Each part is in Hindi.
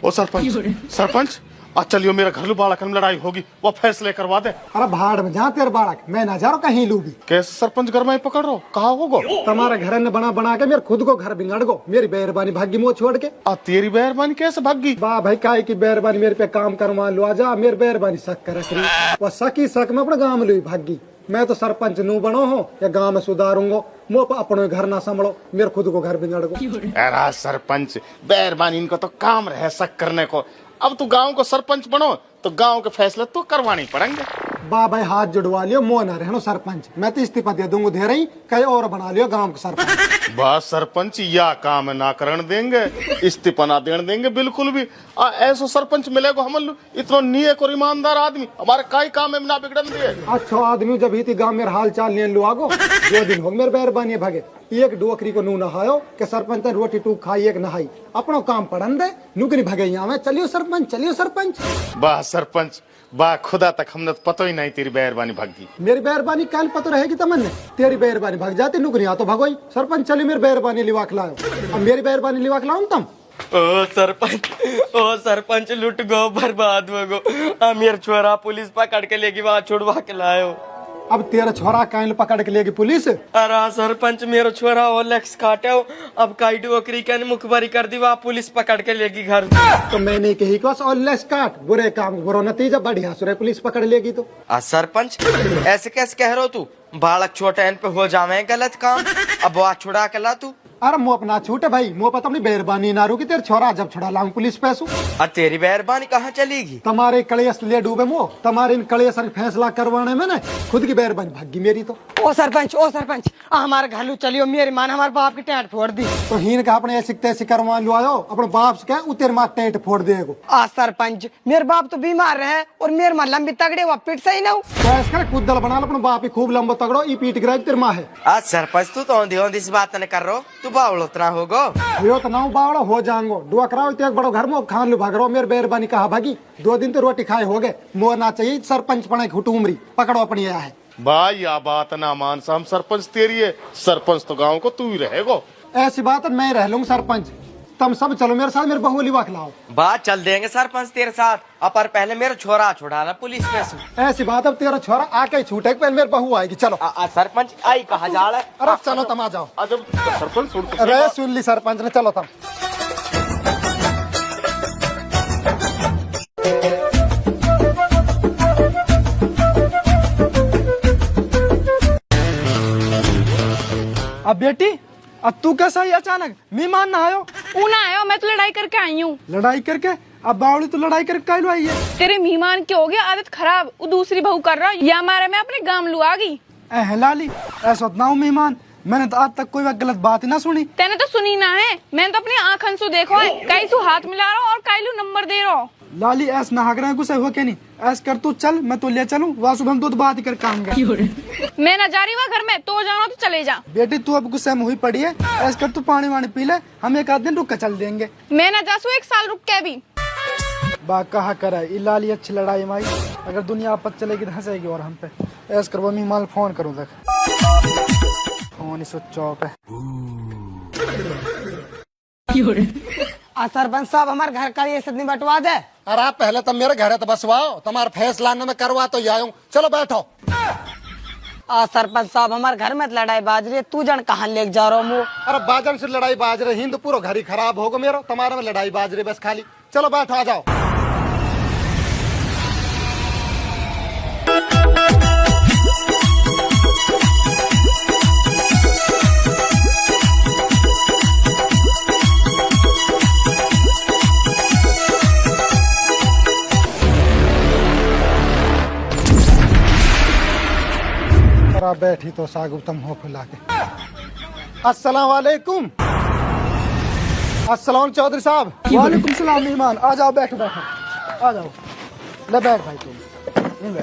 ओ सरपंच सरपंच आज चलियो मेरा घरलू बालक में लड़ाई होगी वो फैसले करवा दे। अरे भाड़ में जहाँ तेरे बालक मैं ना जा रहा कहीं लूबी। कैसे सरपंच घर में पकड़ रहो कहा होगो? तुम्हारे घर ने बना बना के मेरे खुद को घर बिगड़ गो। मेरी बेरबानी भागी मुँह छोड़ के। तेरी बेरबानी कैसे भागी? वाह भाई काय की बेरबानी मेरे पे काम करवा लो आजा। मेरी बेरबानी शक कर वो सकी शक में अपने गाँव में लुई भागी। मैं तो सरपंच नू बनो हो या गांव में सुधारूंगा। मुँह पर अपने घर ना संभलो मेरे खुद को घर बिगड़ गो। अरे सरपंच बेरबानी इनको तो काम रहे शक करने को। अब तू गांव को सरपंच बनो तो गांव के फैसले तो करवाने पड़ेंगे। बा भाई हाथ जुड़वा लियो मोह न रहनो सरपंच। मैं तो इस्तीफा दे दूंगा दे रही कहीं और बना लियो गांव का सरपंच। बस सरपंच या काम ना करण देंगे इस्तीफा ना देने देंगे बिल्कुल भी। ऐसो सरपंच मिलेगा हम इतना नियक और ईमानदार आदमी हमारे कई काम में ना बिगड़न दिए। अच्छा आदमी जब ही गांव में हाल चाल लेन लो आगो 2 दिन हो मेरे बेरबानी भागे। एक डोकरी को नू नहायो के सरपंच ने रोटी टूक खाई एक नहाई अपनो काम पड़न दे नुकनी भगे यहाँ में। चलियो सरपंच। वाह सरपंच वाह खुदा तक हमने तो पता ही नहीं तेरी बेरबानी भागी। मेरी बेरबानी कल पता रहेगी तमन्ने तेरी बेरबानी भाग जाती नुकनी आ तो भगोई। सरपंच चलिए मेरी बेरबानी लिवा खिलाओ। अब मेरी बेरबानी लिवा खिलाओ तुम। ओ सरपंच लुट गो बर्बाद हो गो। मेरा छोरा पुलिस पकड़ के लेगी वहाँ छुड़वा के लायो। अब तेरा छोरा काइन पकड़ के लेगी पुलिस? अरे सरपंच मेरो छोरा ओलेक्स काटे अब काई डोकरी के मुखबरी कर दी वहाँ पुलिस पकड़ के लेगी घर। तो मैंने कही को ओलेक्स काट बुरे काम बुरा नतीजा बढ़िया सुरे पुलिस पकड़ लेगी तो। सरपंच ऐसे कैसे कह रहे हो तू? बालक छोटे पे हो जावे गलत काम अब वहाँ छुड़ा के ला तू। अरे मुँह अपना छूटे भाई मुँह पर अपनी बेरबानी ना रुकी तेरे छोरा जब छुड़ा लाऊं पुलिस पैसू। तेरी बेरबानी कहाँ चलेगी? तुम्हारे कलेस ले डूबे मुँह तुम्हारे इन कलेस फैसला करवाने में ना खुद की बेरबानी भागी मेरी तो। ओ सरपंच हमारे घर चलियो मेरी माँ ने हमारे बाप की टेंट फोड़ दी। तो हीन का अपने ऐसी तैसी करवा लो आयो अपने बाप से क्या तेरे माँ टेंट फोड़ देगो। सरपंच मेरे बाप तो बीमार रहे और मेरे माँ लंबी तगड़े हुआ पीट सही ना कुदल बना लो अपने बाप ही खूब लंबा तगड़ो ई पीट गिरा तेरे माँ है। आज सरपंच तू तो औंधी इस बात न कर रो तू बावल उतना होगो। यो तो नाउ बावड़ा हो जाएंगो दुआ कराओ एक बड़ो घर में खान लो भाग रहो मेरे बेरबानी कहा भागी 2 दिन तो रोटी खाए हो गए मोह ना चाहिए सरपंच पड़े हुटूमरी पकड़ो अपनी आया है। भाई या बात ना मान हम सरपंच तेरी है सरपंच तो गांव को तू ही रहेगो। ऐसी बात मैं रह लूंगा सरपंच तुम सब चलो मेरे साथ मेरे बहू लिवा खिलाओ। बात चल देंगे सरपंच तेरे साथ पर पहले मेरा छोरा छुड़ाना पुलिस में। ऐसी बात अब तेरा छोरा आके छूटे पहले मेरे बहू आएगी। चलो सरपंच आई कहा जा रहा है? अरे चलो तुम आ जाओ। सरपंच अरे सुन ली सरपंच ने चलो तुम। अब बेटी अब तू कैसा ही अचानक मेहमान ना आयो? ना आयो मैं तो लड़ाई करके आई हूँ। लड़ाई करके? अब बावड़ी तो लड़ाई करके काहे आई है? तेरे मेहमान की हो गया आदत खराब वो दूसरी बहू कर रहा या मारे मैं अपने गांव लू आ गई। लाली ऐसा ना मेहमान मैंने तो आज तक कोई गलत बात ही ना सुनी। तेने तो सुनी ना है मैंने तो अपनी आँखन से देखो है कई सु हाथ मिला रहा और काईलू नंबर दे रहा। लाली ऐस ना हक रहे गुस्से हुआ क्या नहीं ऐस कर तू चल मैं तो ले चलूं वहाँ सुबह हम 2 बात ही कर काम मैं ना जा रही हुआ घर में तो जाना तो चले जा। बेटी तू अब गुस्से में हुई पड़ी है ऐस कर तू पानी वानी पी ले हम 1 आध दिन रुक कर चल देंगे। मैं ना जासू 1 साल रुक के भी बा कहा करे लाली अच्छी लड़ाई माई अगर दुनिया आपत चलेगी तो हंसेगी और हम पे ऐस कर वो मेहमान फोन करूँ देख फोन स्विच ऑफ है। सरपंच साहब हमारे घर का ये सदनी बंटवा दे। अरे आप पहले तुम मेरे घर तो बसवाओ तुम्हारा फैसला में करवा तो आऊं। चलो बैठो। सरपंच साहब हमारे घर में लड़ाई बाज रही है तू जन कहाँ लेके जा रहा हूँ? अरे बाजन से लड़ाई बाज रहे हिंद पूरा घर ही खराब होगा मेरा तुम्हारे में लड़ाई बाज रही बस खाली। चलो बैठो आ जाओ। बैठी तो सागु तुम हो फुला के। अस्सलाम वालेकुम। अस्सलाम चौधरी साहब। वालेकुम सलाम मेहमान आ जाओ बैठो बैठो आ जाओ ले बैठ भाई तुम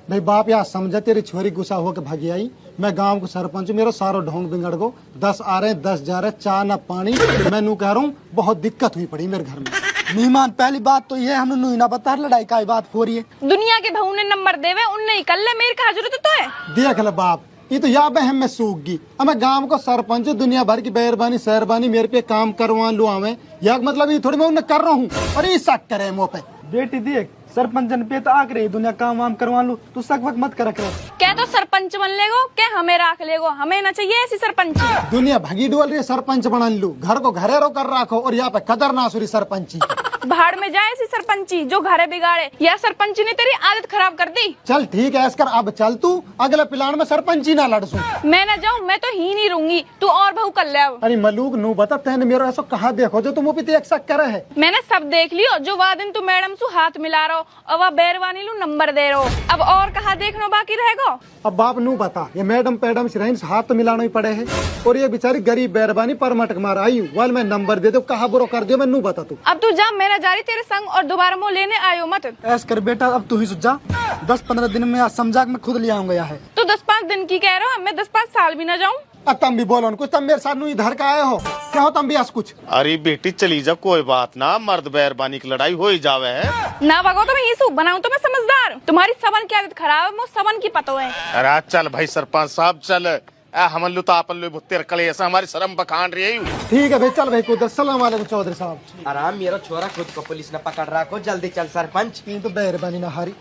भाई बाप यार समझा तेरी छोरी गुस्सा होकर भागी आई। मैं गांव को सरपंच मेरा सारो ढोंग बिगड़ गो 10 आ रहे 10 जा रहे चाह न पानी। मैं नू कह रहा हूँ बहुत दिक्कत हुई पड़ी मेरे घर में। मेहमान पहली बात तो ये हमने नू ना बता लड़ाई का बात हो रही है। दुनिया के बहू ने नंबर देवे उनने ही कर ले मेरी कहा जरूरत तो है। देख ले बाप ये तो या बहम में सूख गई। अब मैं गांव को सरपंच दुनिया भर की मेहरबानी सहरबानी मेरे पे काम करवा लो आवे, या मतलब ये थोड़ी मैं उन्हें कर रहा हूँ और ये शक करे मुँह पे। बेटी देख सरपंचन पे तो आक रही दुनिया काम वाम करवा लू, तू शक वक मत कर। क्या तो सरपंच बन लेगो, क्या हमें राख लेगो? हमें ना चाहिए ऐसी सरपंच। दुनिया भगी डोल रही है, सरपंच बना लू, घर को घरेरो कर रखो और यहाँ पे कदर ना सुरी सरपंची। भाड़ में जाए ऐसी सरपंची जो घरे बिगाड़े। या सरपंची ने तेरी आदत खराब कर दी। चल ठीक है ऐसकर अब चल तू, अगले प्लान में सरपंची ना लड़सू। मैं ना जाऊँ, मैं तो ही नहीं रहूंगी, तू और बहू कर ले अब। अरे मलूक नू बता तेने मेरा ऐसा कहा देखो जो तुम पे एक शक करे है। मैंने सब देख लियो, जो वाह दिन तू मैडम सु हाथ मिला रहो और वह बैरवानी लू नंबर दे रहो। अब और कहा देखना बाकी रहेगो। अब बाप नू बता ये मैडम पैडम से रही हाथ तो मिलाना ही पड़े है, और ये बेचारी गरीब बैरबानी पर मटक मार आई हूँ, वाल मैं नंबर दे दो कहा बुरो कर दियो मैं नू बता तू। अब तू जा, मैं ना जा रही तेरे संग और दोबारा मुँह लेने आयो मत। ऐस कर बेटा अब तू ही जा, 10-15 दिन में समझा के मैं खुद ले आऊंगा यहाँ है। तू 10-5 दिन की कह रहा हो, मैं 10-5 साल भी ना जाऊँ। अब तुम भी बोलो कुछ, तुम मेरे साथ नू इधर का आए हो क्या हो तुम भी आज कुछ। अरे बेटी चली जा, कोई बात ना, मर्द बैरबानी की लड़ाई हो ही जावे है ना भगो तो मैं ही सूख बनाऊं तो मैं समझदार हूँ। तुम्हारी सबन की आदत खराब है, मुझ सबन की पतो है। अरे चल भाई सरपंच साहब चल, हम लू तो आपन लो तेरे कले ऐसा हमारी शर्म बखान रही है। ठीक है भाई चल भाई कुछ। अस्सलाम वालेकुम चौधरी साहब। आराम, मेरा छोरा खुद को पुलिस ने पकड़ रखो, जल्दी चल सरपंच। ये तो बैरबानी ना हारी।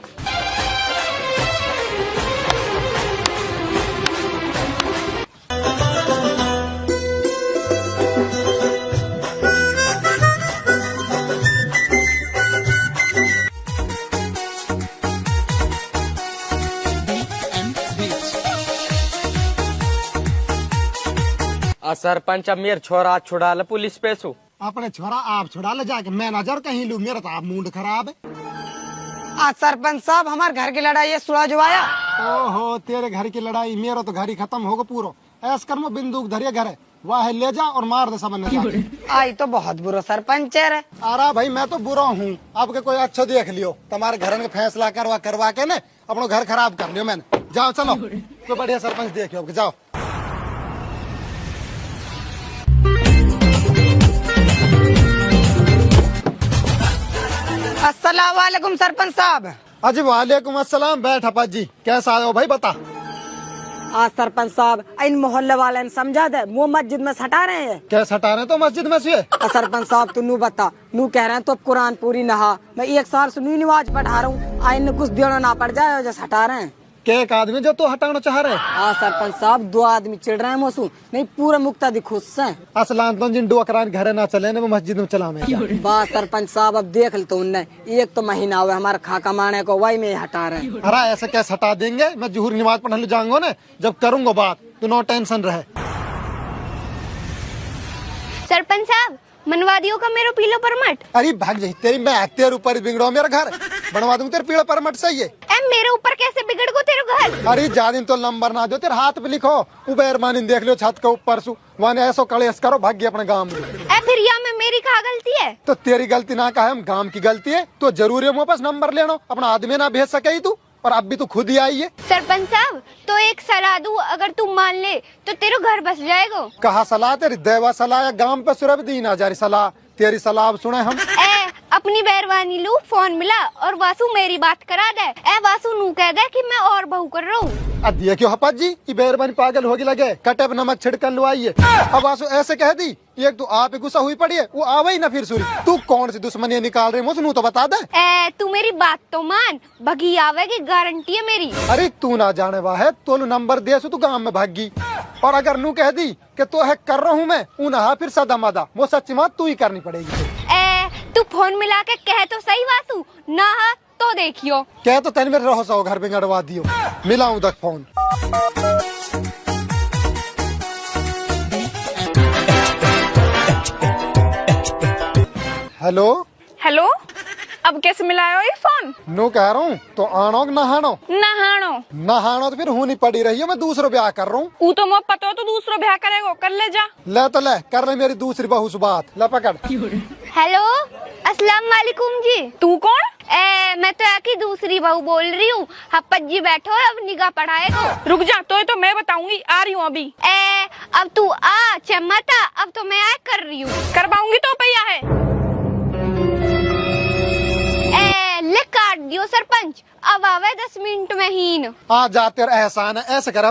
सरपंच अब मेरा छोरा छुड़ा ले पुलिस पे सु। अपने छोरा आप छुड़ा ले जाके, मैं नजर कहीं लू, मेरा तो आप मूड खराब है। आज सरपंच साहब हमारे घर की लड़ाई है सुलझवाया। ओहो तेरे घर की लड़ाई, मेरा तो घर ही खत्म होगा पूरा। ऐस कर बंदूक धरिए घर है वाह ले जा और मार दे सबने। आई तो बहुत बुरा सरपंच है रे। अरे भाई मैं तो बुरा हूँ, आपके कोई अच्छा देख लियो, तुम्हारे घर में फैसला करवा के ने अपना घर खराब कर लियो मैंने। जाओ चलो तो बढ़िया सरपंच देखियो, जाओ। अस्सलाम वालेकुम सरपंच साहब। अजी वालेकुम अस्सलाम, बैठ अप्पा जी, कैसा आए हो भाई बता। आज सरपंच साहब इन मोहल्ले वाले ने समझा दे, वो मस्जिद में सटा रहे हैं। क्या सटा रहे तो मस्जिद में से? सरपंच साहब तू नू बता, नू कह रहे हैं तो कुरान पूरी नहा, मैं 1 साल से नू नमाज पढ़ा रहा हूँ, आइन कुछ देना ना पड़ जाए जो हटा रहे हैं। के एक आदमी जो तो हटाना चाह रहे हैं? हाँ सरपंच साहब 2 आदमी चिढ़ रहे हैं मोसू, नहीं पूरा मुक्तादी खुश है। असलान तो जिन डोकरान घरे ना चले ने वो मस्जिद में चला में। बात सरपंच साहब अब देख ले तो उनने 1 तो महीना हुआ हमारा खा कमाने को, वही में हटा रहे हैं। अरे ऐसे कैसे हटा देंगे, मैं जुहूर नमाज पढ़ने जाऊंगा ना जब करूंगा बात, तू नो टेंशन रहे। सरपंच साहब मनवादियों का मेरे पीलो परमट। अरे भाग जाई तेरी, मैं तेरे ऊपर बिगड़ो मेरा घर बनवा दूं तेरे पीला परमट सही है। मेरे ऊपर कैसे बिगड़ गो तेरे घर? अरे जादिन तो नंबर ना दो, तेरे हाथ पे लिखो उबेरमानी देख लो छत के ऊपर सु वाने ऐसो कलेश करो भाग गए अपने गांव में। फिर या में मेरी क्या गलती है? तो तेरी गलती ना कहा, हम गांव की गलती है तो जरूरी है मेरे पास नंबर लेना, अपना आदमी ना भेज सके तू, और अब भी तू खुद ही आई है। सरपंच साहब तो एक सलाह दूं, अगर तू मान ले तो तेरे घर बस जाएगा। कहा सलाह तेरी देवा सलाह या गांव पे सुरभ दी ना जा रही सलाह, तेरी सलाह अब सुने हम। अपनी बैरवानी लू फोन मिला और वासु मेरी बात करा दे। वासु नू कह दे कि मैं और बहू कर रहा हूँ। दिया क्यों हपा जी, ये बैरबानी पागल होगी लगे, कटे पे नमक छिड़कन लो आई है। अब आंसू ऐसे कह दी, एक तो आप गुस्सा हुई पड़ी है, वो आवे ही ना फिर सुरी। तू कौन सी दुश्मनी निकाल रही मुझे तो बता दे। तू मेरी बात तो मान, भगी आवेगी गारंटी है मेरी। अरे तू ना जाने वाह है, तो नंबर दे तू गाँव में भागी, और अगर नू कह दी कि तो है कर रहा हूँ मैं, उन्हा फिर सदा मदा वो सच्ची बात तू ही करनी पड़ेगी। तू फोन मिला के कह तो सही वासु, ना तो देखियो। क्या तो तेन मेरे रहो सो घर में गड़वा दियो, मिलाऊं तक फोन। हेलो हेलो, अब कैसे मिलायो ये फोन? नो कह रहा हूँ तो आनो नहानो नहानो तो फिर होनी पड़ी रही है, मैं दूसरा ब्याह कर रहा हूँ। वो तो मुझे पता हो तो दूसरो ब्याह करेगो, कर ले जा। ले तो ले कर ले मेरी दूसरी बहू से बात, ले पकड़। हेलो अस्सलाम वालेकुम जी। तू कौन? मैं तो आकी दूसरी बहू बोल रही हूँ। हप्पत जी बैठो, अब निगाह पढ़ाएगो। रुक जा, तो मैं बताऊंगी, आ रही हूँ अभी। अब तू आ चमता, अब तो मैं आ कर रही हूँ। करवाऊंगी तो पैया है। ले काट दियो सरपंच, अब आवे 10 मिनट में ही। आ जा तेरा एहसान है, ऐसे कर